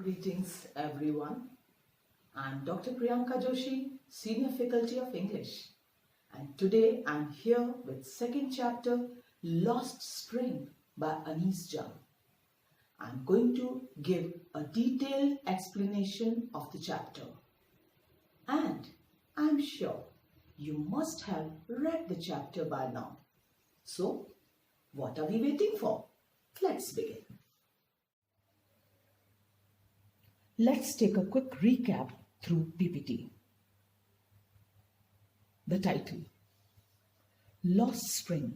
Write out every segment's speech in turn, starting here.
Greetings everyone. I'm Dr. Priyanka Joshi, Senior Faculty of English. And today I'm here with second chapter, Lost Spring by Anis Jung. I'm going to give a detailed explanation of the chapter. And I'm sure you must have read the chapter by now. So, what are we waiting for? Let's begin. Let's take a quick recap through PPT. The title, Lost Spring,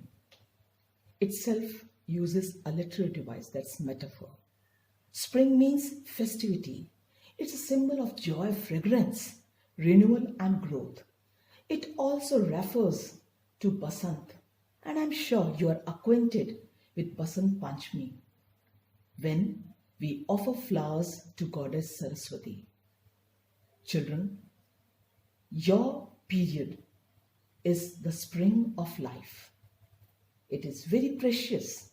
itself uses a literary device, that's metaphor. Spring means festivity. It's a symbol of joy, fragrance, renewal and growth. It also refers to Basant, and I'm sure you are acquainted with Basant Panchami, when we offer flowers to Goddess Saraswati. Children, your period is the spring of life. It is very precious.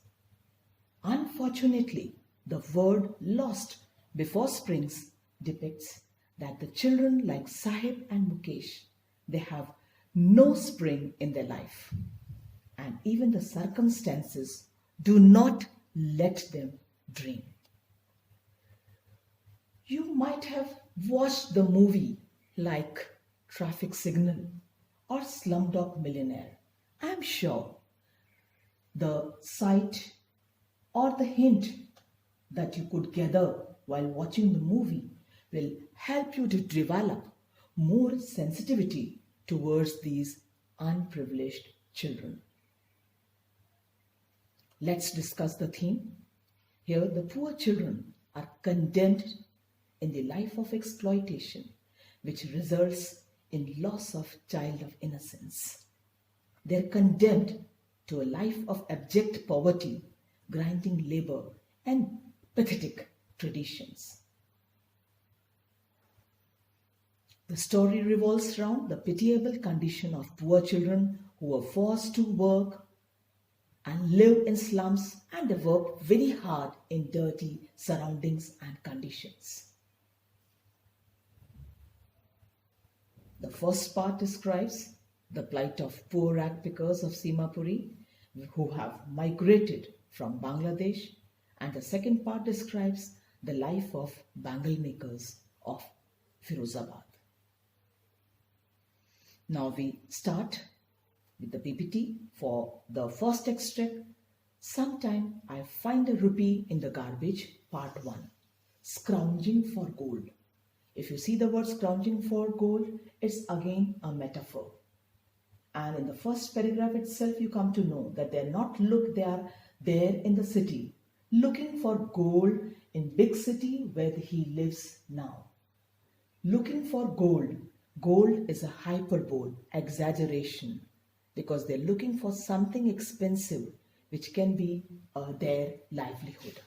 Unfortunately, the word lost before springs depicts that the children like Sahib and Mukesh, they have no spring in their life. And even the circumstances do not let them dream. You might have watched the movie like Traffic Signal or Slumdog Millionaire. I'm sure the sight or the hint that you could gather while watching the movie will help you to develop more sensitivity towards these unprivileged children. Let's discuss the theme. Here, the poor children are condemned in the life of exploitation, which results in loss of child of innocence. They're condemned to a life of abject poverty, grinding labor, and pathetic traditions. The story revolves around the pitiable condition of poor children who are forced to work and live in slums, and they work very hard in dirty surroundings and conditions. The first part describes the plight of poor rag pickers of Simapuri who have migrated from Bangladesh, and the second part describes the life of bangle makers of Firozabad. Now we start with the PPT for the first extract. Sometime I find a rupee in the garbage, part 1, scrounging for gold. If you see the word scrounging for gold, it's again a metaphor. And in the first paragraph itself, you come to know that they are there in the city, looking for gold in big city where he lives now. Looking for gold. Gold is a hyperbole, exaggeration, because they're looking for something expensive which can be their livelihood.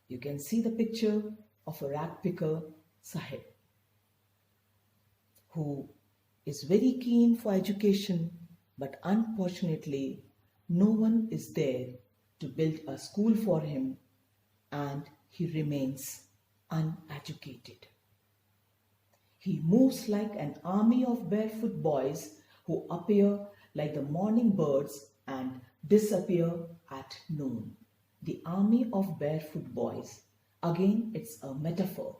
You can see the picture of a rag picker, Sahib, who is very keen for education, but unfortunately no one is there to build a school for him, and he remains uneducated. He moves like an army of barefoot boys who appear like the morning birds and disappear at noon. The army of barefoot boys, again it's a metaphor,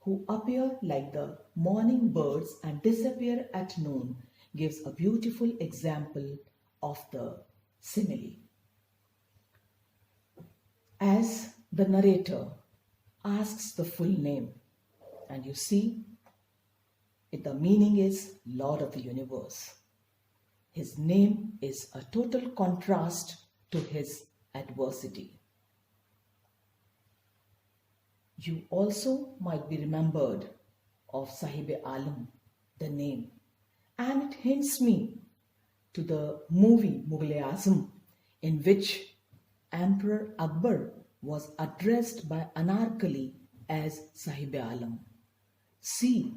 who appear like the morning birds and disappear at noon, gives a beautiful example of the simile. As the narrator asks the full name, and you see, the meaning is Lord of the Universe. His name is a total contrast to his adversity. You also might be remembered of Sahib-e-Alam, the name, and it hints me to the movie Mughal-e-Azam, in which Emperor Akbar was addressed by Anarkali as Sahib-e-Alam. See,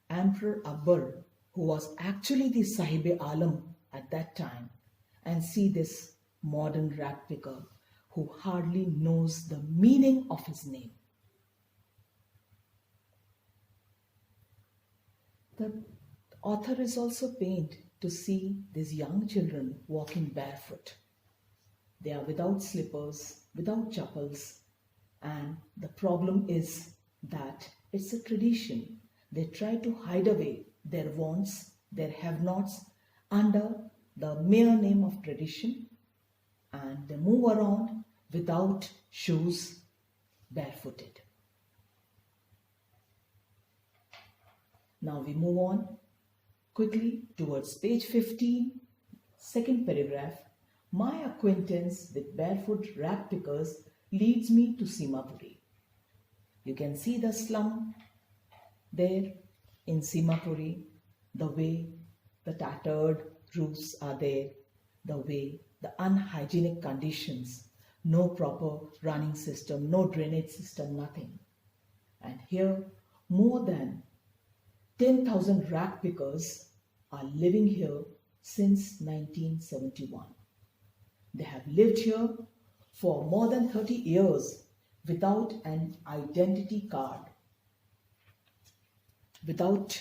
Emperor Akbar, who was actually the Sahib-e-Alam at that time, and see this modern rag picker who hardly knows the meaning of his name. The author is also pained to see these young children walking barefoot. They are without slippers, without chappals, and the problem is that it's a tradition. They try to hide away their wants, their have-nots under the mere name of tradition, and they move around without shoes, barefooted. Now we move on quickly towards page 15, second paragraph. My acquaintance with barefoot rag pickers leads me to Simapuri. You can see the slum there in Simapuri, the way the tattered roofs are there, the way the unhygienic conditions, no proper running system, no drainage system, nothing. And here more than 10,000 rag pickers are living here since 1971. They have lived here for more than 30 years without an identity card, without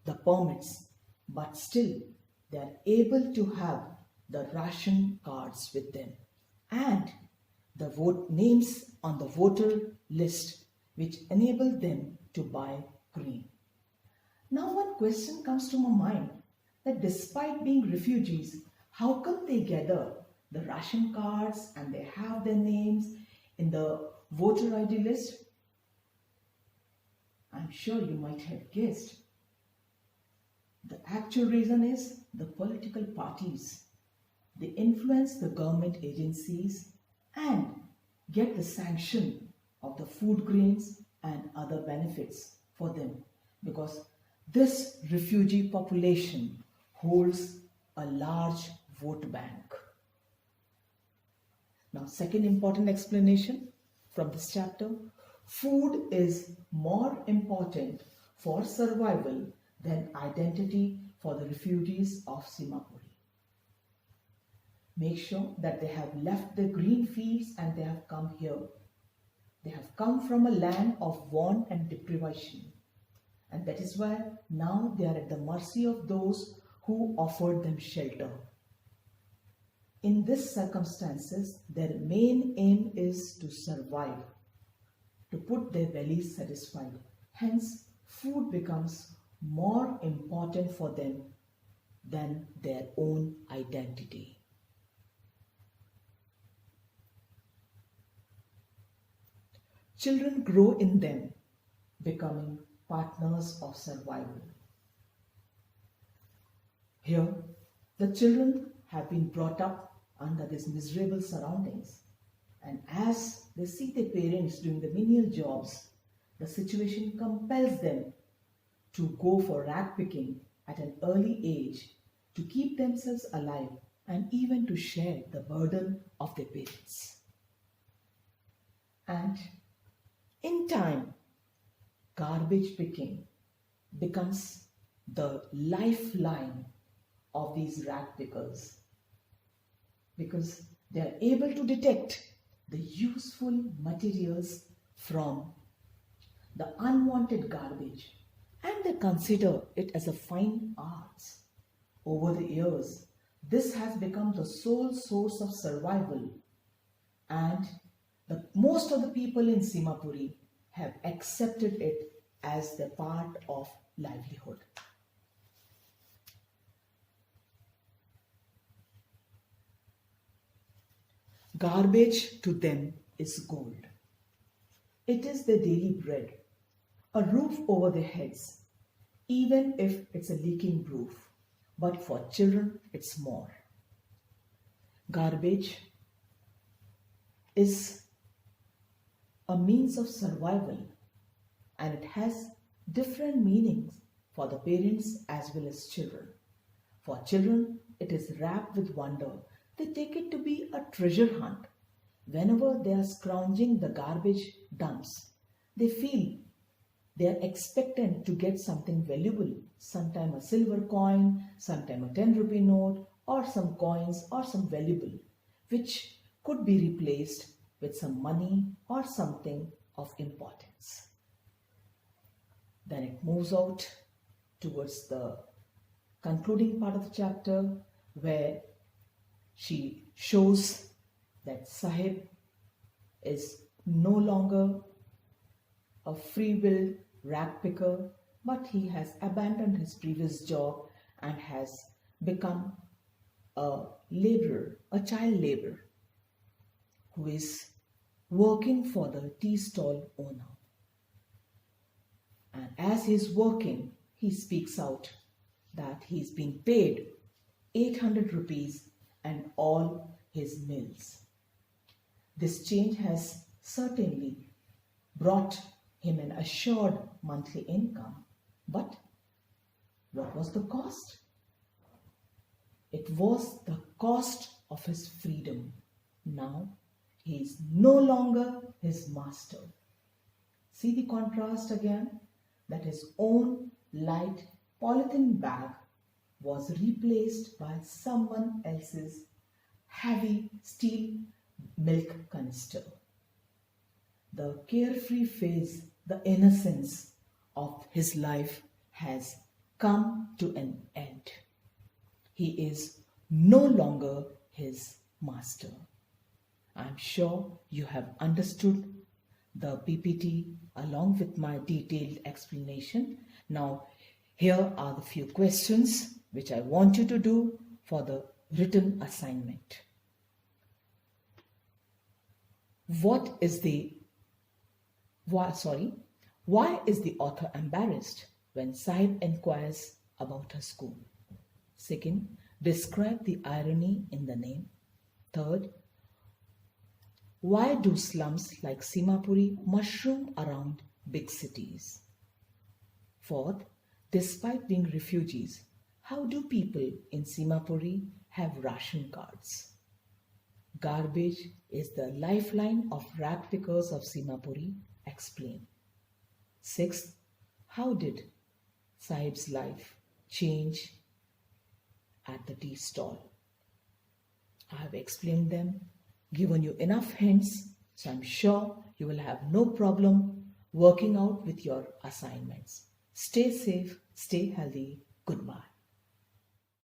the permits, but still they are able to have the ration cards with them and the names on the voter list which enable them to buy grain. Now one question comes to my mind, that despite being refugees, how come they gather the ration cards and they have their names in the voter ID list? I'm sure you might have guessed. The actual reason is the political parties. They influence the government agencies and get the sanction of the food grains and other benefits for them, because this refugee population holds a large vote bank. Now, second important explanation from this chapter: food is more important for survival than identity for the refugees of Simapuri. Make sure that they have left the green fields and they have come here. They have come from a land of want and deprivation. And that is why now they are at the mercy of those who offered them shelter. In these circumstances, their main aim is to survive, to put their bellies satisfied. Hence, food becomes more important for them than their own identity. Children grow in them, becoming partners of survival. Here, the children have been brought up under these miserable surroundings, and as they see their parents doing the menial jobs, the situation compels them to go for rag picking at an early age to keep themselves alive and even to share the burden of their parents. And in time, garbage picking becomes the lifeline of these rag pickers, because they are able to detect the useful materials from the unwanted garbage, and they consider it as a fine art. Over the years, this has become the sole source of survival, and most of the people in Simapuri have accepted it as their part of livelihood. Garbage to them is gold. It is their daily bread, a roof over their heads, even if it's a leaking roof. But for children, it's more. Garbage is a means of survival, and it has different meanings for the parents as well as children. For children, it is wrapped with wonder. They take it to be a treasure hunt. Whenever they are scrounging the garbage dumps, they feel they are expectant to get something valuable, sometime a silver coin, sometime a 10 rupee note, or some coins or some valuable, which could be replaced with some money or something of importance. Then it moves out towards the concluding part of the chapter where she shows that Sahib is no longer a free-willed rag picker, but he has abandoned his previous job and has become a laborer, a child laborer, who is working for the tea stall owner. And as he is working, he speaks out that he's been paid 800 rupees and all his meals. This change has certainly brought him an assured monthly income. But what was the cost? It was the cost of his freedom. Now he is no longer his master. See the contrast again? That his own light polythene bag was replaced by someone else's heavy steel milk canister. The carefree phase, the innocence of his life has come to an end. He is no longer his master. I'm sure you have understood the PPT along with my detailed explanation. Now, here are the few questions which I want you to do for the written assignment. Why is the author embarrassed when Sahib inquires about her school? Second, describe the irony in the name. Third, why do slums like Simapuri mushroom around big cities? Fourth, despite being refugees, how do people in Simapuri have ration cards? Garbage is the lifeline of rag pickers of Simapuri. Explain. Sixth, how did Sahib's life change at the tea stall? I have explained them, given you enough hints, so I'm sure you will have no problem working out with your assignments. Stay safe, stay healthy. Goodbye.